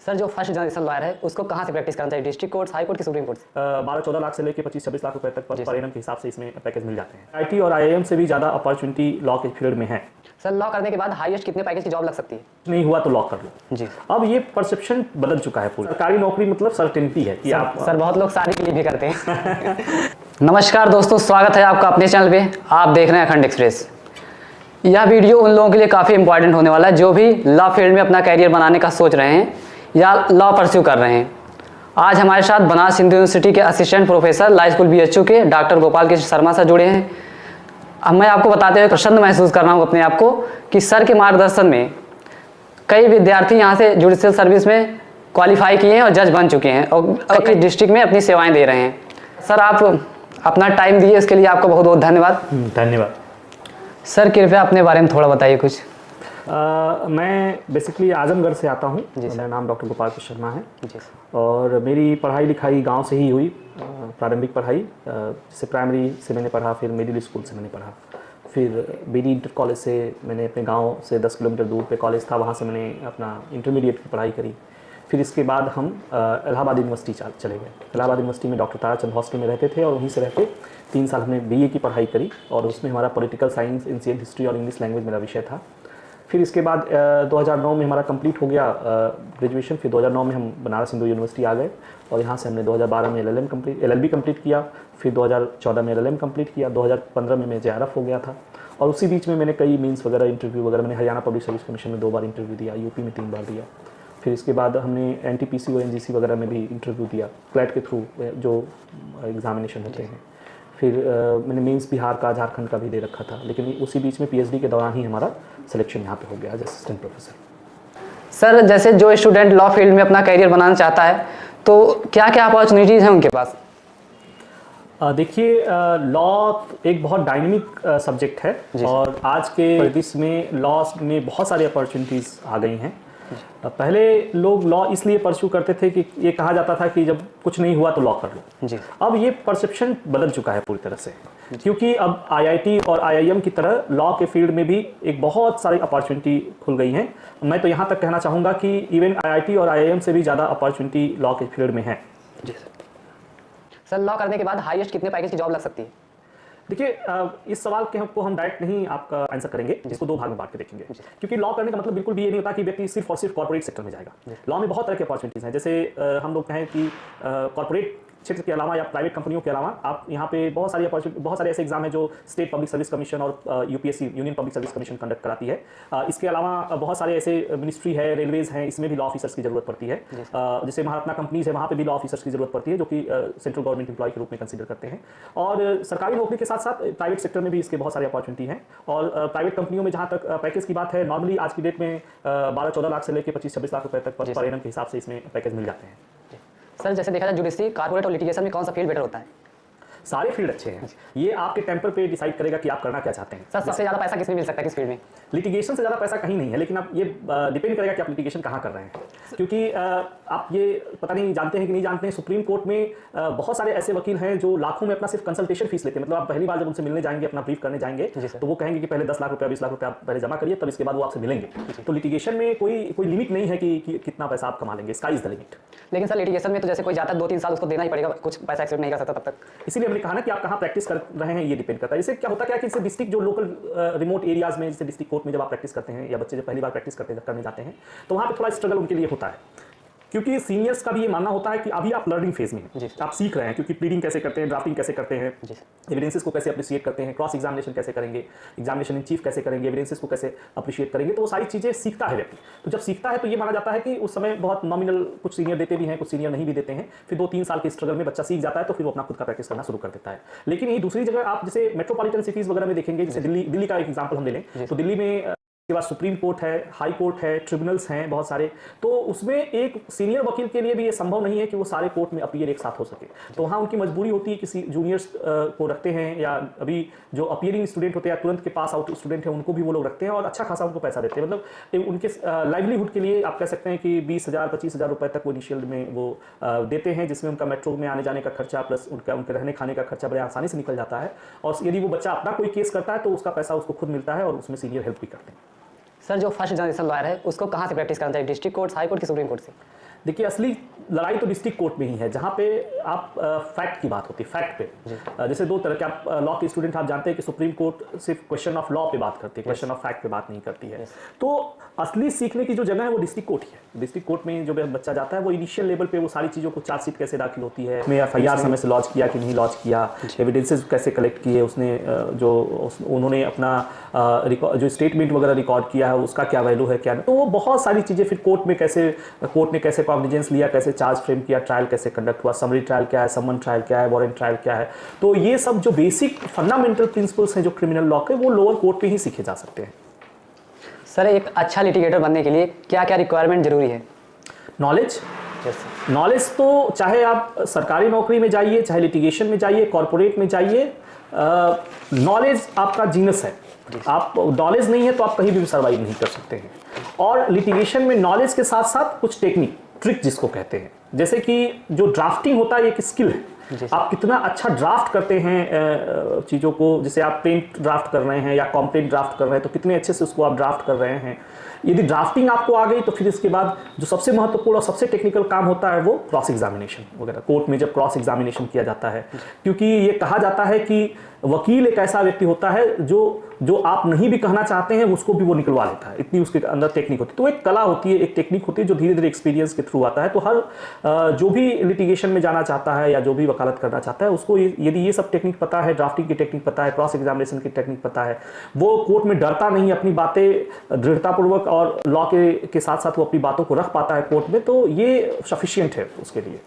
Sir जो first generation lawyer है उसको कहाँ से प्रैक्टिस करना चाहिए, डिस्ट्रिक्ट कोर्ट, हाई कोर्ट की सुप्रीम कोर्ट से? 12-14 लाख से लेकर 25-26 लाख रुपए तक पर एनम के हिसाब से इसमें पैकेज मिल जाते हैं। आईटी और आईआईएम से भी ज़्यादा अपॉर्चुनिटी लॉ के फील्ड में है। सर लॉ करने के बाद हाईएस्ट कितने पैकेज की जॉब लग सकती है? नहीं हुआ तो लॉ कर लो जी। अब ये परसेप्शन बदल चुका है पूरा। सरकारी नौकरी मतलब सर्टेनिटी है कि आप सर बहुत लोग शादी के लिए भी करते हैं। नमस्कार दोस्तों, स्वागत है आपका अपने चैनल पे। आप देख रहे हैं अखंड एक्सप्रेस। यह वीडियो उन लोगों के लिए काफ़ी इंपॉर्टेंट होने वाला है जो भी लॉ फील्ड में अपना कैरियर बनाने का सोच रहे हैं या लॉ परस्यू कर रहे हैं। आज हमारे साथ बनारस हिंदू यूनिवर्सिटी के assistant professor law school BHU के डॉक्टर गोपाल कृष्ण शर्मा सर जुड़े हैं। अब मैं आपको बताते हुए प्रसन्न महसूस कर रहा हूँ अपने आप को कि सर के मार्गदर्शन में कई विद्यार्थी यहाँ से जुडिशियल सर्विस में क्वालिफाई किए हैं और जज बन चुके हैं और कई डिस्ट्रिक्ट में अपनी सेवाएं दे रहे हैं। सर आप अपना टाइम दिए, इसके लिए आपका बहुत बहुत धन्यवाद। धन्यवाद। सर कृपया अपने बारे में थोड़ा बताइए कुछ। मैं बेसिकली आजमगढ़ से आता हूँ। मेरा नाम डॉक्टर गोपाल कृष्ण शर्मा है जी। और मेरी पढ़ाई लिखाई गांव से ही हुई। प्रारंभिक पढ़ाई जैसे प्राइमरी से मैंने पढ़ा, फिर मिडिल स्कूल से मैंने पढ़ा, फिर बीडी इंटर कॉलेज से मैंने अपने गांव से 10 किलोमीटर दूर पे कॉलेज था, वहाँ से मैंने अपना इंटरमीडिएट की पढ़ाई करी। फिर इसके बाद हम इलाहाबाद यूनिवर्सिटी चले गए। इलाहाबाद यूनिवर्सिटी में डॉक्टर ताराचंद हॉस्टल में रहते थे और वहीं से रहते 3 साल हमने बीए की पढ़ाई करी और उसमें हमारा पॉलिटिकल साइंस, एंशिएंट हिस्ट्री और इंग्लिश लैंग्वेज मेरा विषय था। फिर इसके बाद 2009 में हमारा कंप्लीट हो गया ग्रेजुएशन। फिर 2009 में हम बनारस हिंदू यूनिवर्सिटी आ गए और यहाँ से हमने 2012 में एलएलबी कंप्लीट किया। फिर 2014 में एलएलएम कंप्लीट किया। 2015 में मैं जेआरएफ हो गया था और उसी बीच में मैंने कई मीन्स वगैरह इंटरव्यू वगैरह मैंने हरियाणा पब्लिक सर्विस कमीशन में 2 बार इंटरव्यू दिया, यूपी में 3 बार दिया। फिर इसके बाद हमने एनटीपीसी और एनजीसी वगैरह में भी इंटरव्यू दिया, क्लैट के थ्रू जो एग्जामिनेशन होते हैं। फिर मैंने मेंस बिहार का, झारखंड का भी दे रखा था, लेकिन उसी बीच में पीएचडी के दौरान ही हमारा सिलेक्शन यहाँ पे हो गया एज असिस्टेंट प्रोफेसर। सर जैसे जो स्टूडेंट लॉ फील्ड में अपना कैरियर बनाना चाहता है तो क्या क्या अपॉर्चुनिटीज़ हैं उनके पास? देखिए, लॉ एक बहुत डायनेमिक सब्जेक्ट है और आज के परिदृश्य में लॉ में बहुत सारी अपॉर्चुनिटीज़ आ गई हैं। पहले लोग लॉ इसलिए परस्यू करते थे कि ये कहा जाता था कि जब कुछ नहीं हुआ तो लॉ कर लो जी। अब ये परसेप्शन बदल चुका है पूरी तरह से, क्योंकि अब आईआईटी और आईआईएम की तरह लॉ के फील्ड में भी एक बहुत सारी अपॉर्चुनिटी खुल गई हैं। मैं तो यहाँ तक कहना चाहूँगा कि इवन आईआईटी और आईआईएम से भी ज़्यादा अपॉर्चुनिटी लॉ के फील्ड में है जी। सर लॉ करने के बाद हाईएस्ट कितने पैकेज की जॉब लग सकती है? देखिए, इस सवाल के को हम डायरेक्ट नहीं आपका आंसर करेंगे, जिसको 2 भाग में बांट के देखेंगे, क्योंकि लॉ करने का मतलब बिल्कुल भी ये नहीं होता कि व्यक्ति सिर्फ और सिर्फ कॉर्पोरेट सेक्टर में जाएगा। लॉ में बहुत तरह के अपॉर्चुनिटीज हैं। जैसे हम लोग कहें कि कॉर्पोरेट क्षेत्र के अलावा या प्राइवेट कंपनियों के अलावा आप यहाँ पे बहुत सारे ऐसे एग्जाम है जो स्टेट पब्लिक सर्विस कमीशन और UPSC, union public service commission conduct कराती है। इसके अलावा बहुत सारे ऐसे मिनिस्ट्री है, रेलवेज हैं, इसमें भी लॉ ऑफिसर्स की जरूरत पड़ती है। जैसे महारत्ना कंपनीज है, वहाँ पे भी लॉ ऑफिसर्स की जरूरत पड़ती है, जो कि सेंट्रल गवर्नमेंट एम्प्लॉय के रूप में कंसिडर करते हैं। और सरकारी नौकरी के साथ साथ प्राइवेट सेक्टर में भी इसके बहुत सारी अपॉर्चुनिटी हैं। और प्राइवेट कंपनियों में जहाँ तक पैकेज की बात है, नॉर्मली आज की डेट में 12-14 लाख से लेकर 25-26 लाख रुपए तक पर एनम के हिसाब से इसमें पैकेज मिल जाते हैं। सर जैसे देखा जाए जुडिशरी, कॉर्पोरेट और लिटिगेशन में कौन सा फील्ड बेटर होता है? सारे फील्ड अच्छे हैं। ये आपके टेम्पर पे डिसाइड करेगा कि आप करना क्या चाहते हैं। सर सबसे ज़्यादा पैसा किस में मिल सकता है, किस फील्ड में? लिटिगेशन से ज़्यादा पैसा कहीं नहीं है, लेकिन आप ये डिपेंड करेगा कि आप लिटिगेशन कहाँ कर रहे हैं। क्योंकि आप ये पता नहीं जानते हैं कि नहीं जानते हैं, सुप्रीम कोर्ट में बहुत सारे ऐसे वकील हैं जो लाखों में अपना सिर्फ कंसल्टेशन फीस लेते हैं। मतलब आप पहली बार जब उनसे मिलने जाएंगे, अपना ब्रीफ करने जाएंगे, तो वो कहेंगे कि पहले 10 लाख रुपया, 20 लाख रुपया आप पहले जमा करिए, तब इसके बाद वो आपसे मिलेंगे। तो लिटिगेशन में कोई लिमिट नहीं है कि कितना पैसा आप कमा लेंगे, स्काई इज द लिमिट। लेकिन सर लिटिगेशन में तो जैसे कोई जाता है 2-3 साल उसको देना ही पड़ेगा, कुछ पैसा एक्सेप्ट नहीं कर सकता तब तक। इसीलिए हमने कहा ना कि आप कहाँ प्रैक्टिस कर रहे हैं ये डिपेंड करता है। इससे क्या होता है कि डिस्ट्रिक्ट जो लोकल रिमोट एरियाज में, जैसे डिस्ट्रिक्ट कोर्ट में जब आप प्रैक्टिस करते हैं या बच्चे जब पहली बार प्रैक्टिस करने जाते हैं, तो वहाँ पे थोड़ा स्ट्रगल उनके लिए होता है, क्योंकि सीनियर्स का भी ये मानना होता है कि अभी आप लर्निंग फेज में हैं, आप सीख रहे हैं, क्योंकि प्लीडिंग कैसे करते हैं, ड्राफ्टिंग कैसे करते हैं, एविडेंसेस को कैसे अप्रिशिएट करते हैं, क्रॉस एग्जामिनेशन कैसे करेंगे, एग्जामिनेशन इन चीफ कैसे करेंगे, एविडेंसेस को कैसे अप्रिशिएट करेंगे, तो वो सारी चीज़ें सीखता है व्यक्ति। तो जब सीखता है तो ये माना जाता है कि उस समय बहुत नॉमिनल कुछ सीनियर देते भी हैं, कुछ सीनियर नहीं भी देते हैं। फिर 2-3 साल के स्ट्रगल में बच्चा सीख जाता है, तो फिर वो अपना खुद का प्रैक्टिस करना शुरू कर देता है। लेकिन ये दूसरी जगह आप जैसे मेट्रोपॉलिटन सिटीज वगैरह में देखेंगे, जैसे दिल्ली का एक एग्जाम्पल हम ले लें, तो दिल्ली में के बाद सुप्रीम कोर्ट है, हाई कोर्ट है, ट्रिब्यूनल्स हैं बहुत सारे। तो उसमें एक सीनियर वकील के लिए भी ये संभव नहीं है कि वो सारे कोर्ट में अपीयर एक साथ हो सके। तो वहाँ उनकी मजबूरी होती है किसी जूनियर्स को रखते हैं, या अभी जो अपीयरिंग स्टूडेंट होते हैं, तुरंत के पास आउट स्टूडेंट हैं, उनको भी वो लोग रखते हैं और अच्छा खासा उनको पैसा देते हैं। मतलब उनके लाइवलीहुड के लिए आप कह सकते हैं कि 20,000 25,000 रुपये तक वो इनिशियल में वो देते हैं, जिसमें उनका मेट्रो में आने जाने का खर्चा प्लस उनके रहने खाने का खर्चा बड़े आसानी से निकल जाता है। और यदि वो बच्चा अपना कोई केस करता है तो उसका पैसा उसको खुद मिलता है और उसमें सीनियर हेल्प भी करते हैं। सर जो फर्स्ट जनरेशन लॉयर है उसको कहाँ से प्रैक्टिस करना चाहिए, डिस्ट्रिक्ट कोर्ट, हाई कोर्ट की सुप्रीम कोर्ट से? देखिए, असली लड़ाई तो डिस्ट्रिक्ट कोर्ट में ही है, जहाँ पे आप फैक्ट की बात होती है, फैक्ट पे। जैसे दो तरह के आप लॉ के स्टूडेंट आप जानते हैं कि सुप्रीम कोर्ट सिर्फ क्वेश्चन ऑफ लॉ पे बात करती है, क्वेश्चन ऑफ फैक्ट पे बात नहीं करती है। तो असली सीखने की जो जगह है वो डिस्ट्रिक्ट कोर्ट ही है। डिस्ट्रिक्ट कोर्ट में जो बच्चा जाता है वो इनिशियल लेवल पे वो सारी चीज़ों को, चार्जशीट कैसे दाखिल होती है, उसमें FIR समय से लॉन्च किया कि नहीं लॉन्च किया, एविडेंसेस कैसे कलेक्ट किए उसने, जो उन्होंने अपना जो स्टेटमेंट वगैरह रिकॉर्ड किया है उसका क्या वैल्यू है क्या नहीं, तो वो बहुत सारी चीज़ें फिर कोर्ट ने कैसे कॉग्निजेंस लिया, कैसे चार्ज फ्रेम किया, ट्रायल कैसे कंडक्ट हुआ, समरी ट्रायल क्या है, समन ट्रायल क्या है, वारंट ट्रायल क्या है। तो ये सब जो बेसिक फंडामेंटल प्रिंसिपल्स हैं जो क्रिमिनल लॉ के, वो लोअर कोर्ट में ही सीखे जा सकते हैं। सर एक अच्छा लिटिगेटर बनने के लिए क्या क्या रिक्वायरमेंट जरूरी है? नॉलेज। नॉलेज तो चाहे आप सरकारी नौकरी में जाइए, चाहे लिटिगेशन में जाइए, कॉर्पोरेट में जाइए, नॉलेज आपका जीनस है। आप नॉलेज नहीं है तो आप कहीं भी सर्वाइव नहीं कर सकते हैं। और लिटिगेशन में नॉलेज के साथ साथ कुछ टेक्निक, ट्रिक जिसको कहते हैं, जैसे कि जो ड्राफ्टिंग होता है एक स्किल है। आप कितना अच्छा ड्राफ्ट करते हैं चीज़ों को, जैसे आप पेंट ड्राफ्ट कर रहे हैं या कॉम्प्लेंट ड्राफ्ट कर रहे हैं तो कितने अच्छे से उसको आप ड्राफ्ट कर रहे हैं। यदि ड्राफ्टिंग आपको आ गई तो फिर इसके बाद जो सबसे महत्वपूर्ण और सबसे टेक्निकल काम होता है वो क्रॉस एग्जामिनेशन वगैरह, कोर्ट में जब क्रॉस एग्जामिनेशन किया जाता है। क्योंकि ये कहा जाता है कि वकील एक ऐसा व्यक्ति होता है जो आप नहीं भी कहना चाहते हैं उसको भी वो निकलवा लेता है, इतनी उसके अंदर टेक्निक होती है। तो एक कला होती है, एक टेक्निक होती है जो धीरे धीरे एक्सपीरियंस के थ्रू आता है। तो हर जो भी लिटिगेशन में जाना चाहता है या जो भी वकालत करना चाहता है उसको यदि ये सब टेक्निक पता है, ड्राफ्टिंग की टेक्निक पता है, क्रॉस एग्जामिनेशन की टेक्निक पता है, वो कोर्ट में डरता नहीं, अपनी बातें दृढ़तापूर्वक और लॉ के साथ साथ वो अपनी बातों को रख पाता है कोर्ट में, तो ये सफिशिएंट है उसके लिए।